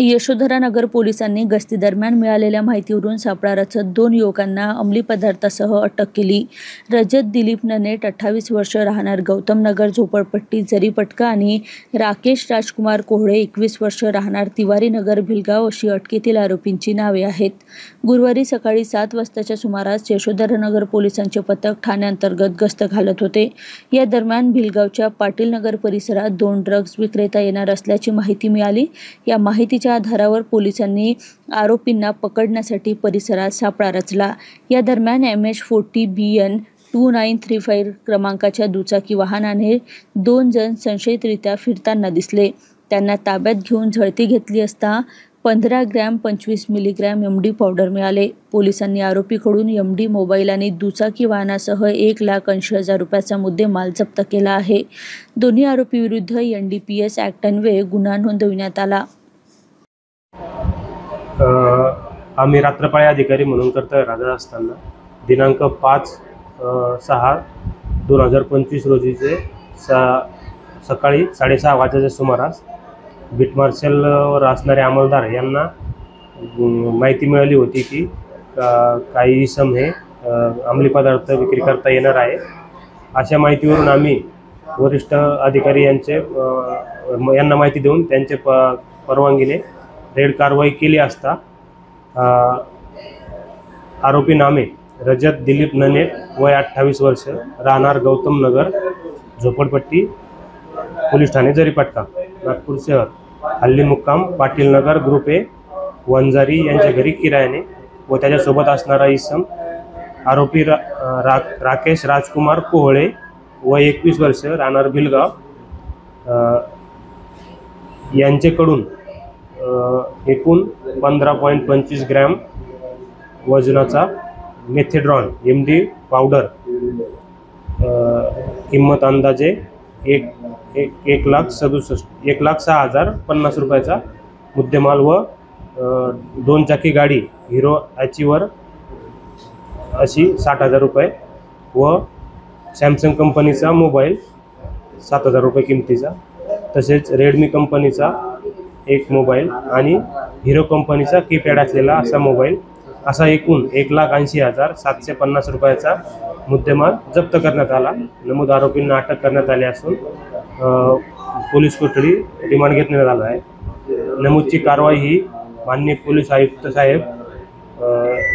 यशोधरानगर पोलिसांनी गस्तीदरम्यान मिळालेल्या माहितीवरून सापळा रचत 2 युवकांना अंमली पदार्थासह अटक केली. रजत दिलीप ननेट 28 वर्ष राहणार गौतमनगर झोपडपट्टी जरीपटका आणि राकेश राजकुमार कोहळे 21 वर्ष राहणार तिवारीनगर भिलगाव अशी अटकेतील आरोपींची नावे आहेत. गुरुवारी सकाळी 7 वाजताच्या सुमारास यशोधरानगर पोलिसांचे पथक ठाण्याअंतर्गत गस्त घालत होते. या दरम्यान भिलगावच्या पाटीलनगर परिसरात 2 ड्रग्ज विक्रेता येणार असल्याची माहिती मिळाली. या माहितीच्या आधारावर पोलिसांनी आरोपींना पकडण्यासाठी परिसरात सापळा रचला. या दरम्यान MH40 BN 2935 क्रमांकाच्या दुचाकी वाहनाने 2 जण संशयितरित्या फिरताना दिसले. त्यांना ताब्यात घेऊन झडती घेतली असता 15 ग्रॅम 25 मिलीग्रॅम MD पावडर मिळाले. पोलिसांनी आरोपीकडून MD मोबाईल आणि दुचाकी वाहनासह 1,80,000 रुपयाचा मुद्देमाल जप्त केला आहे. दोन्ही आरोपीविरुद्ध NDPS ॲक्ट अन्वये गुन्हा नोंदविण्यात आला. आम्ही रात्रपाळी अधिकारी म्हणून कर्तव्य राहत असताना दिनांक 5/6/2025 रोजीचे सकाळी 6:30 वाजेच्या सुमारास बीट मार्शलवर असणारे अंमलदार यांना माहिती मिळाली होती की काही इसम हे अंमली पदार्थ विक्री करता येणार आहे. अशा माहितीवरून आम्ही वरिष्ठ अधिकारी यांना माहिती देऊन त्यांचे परवानगीने रेड कारवाई केली असता आरोपी नामे रजत दिलीप ननेट वय 28 वर्ष राहणार गौतमनगर झोपडपट्टी पोलीस ठाणे जरीपटका नागपूर शहर हल्ली मुक्काम पाटीलनगर ग्रुप ए वंजारी यांच्या घरी किरायाने व त्याच्यासोबत असणारा इसम आरोपी राकेश राजकुमार कोहळे वय 21 वर्ष राहणार भिलगाव यांच्याकडून एकूण 15.25 ग्रॅम वजनाचा मेथेड्रॉन MD पावडर किंमत अंदाजे 1,06,050 रुपयाचा मुद्देमाल व 2 चाकी गाडी हिरो अचिवर अशी 60,000 रुपये व सॅमसंग कंपनीचा मोबाईल 7,000 रुपये किमतीचा, तसेच रेडमी कंपनीचा एक मोबाईल आणि हिरो कंपनीचा कीपॅड असलेला असा मोबाईल असा एकूण 1,80,750 रुपयाचा मुद्देमाल जप्त करण्यात आला. नमूद आरोपींना अटक करण्यात आली असून पोलीस कोठडी रिमांड घेण्यात आला आहे. नमूदची कारवाई ही माननीय पोलीस आयुक्त साहेब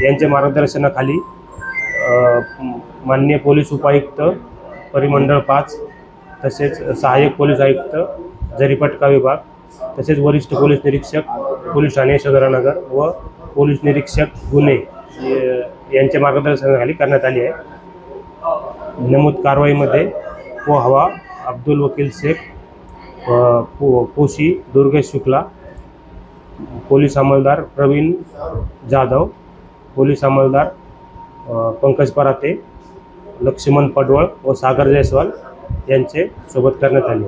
यांच्या मार्गदर्शनाखाली माननीय पोलीस उपायुक्त परिमंडळ 5 तसेच सहाय्यक पोलीस आयुक्त जरीपटका विभाग तसेच वरिष्ठ पोलीस निरीक्षक पोलीस ठाणे यशोधरानगर व पोलीस निरीक्षक गुन्हे यांच्या मार्गदर्शनाखाली करण्यात आली आहे. नमूद कारवाईमध्ये पोहवा अब्दुल वकील शेख, पोशी दुर्गेश शुक्ला, पोलीस अंमलदार प्रवीण जाधव, पोलीस अंमलदार पंकज पराते, लक्ष्मण पडवळ व सागर जयस्वाल यांचे सोबत करण्यात आले.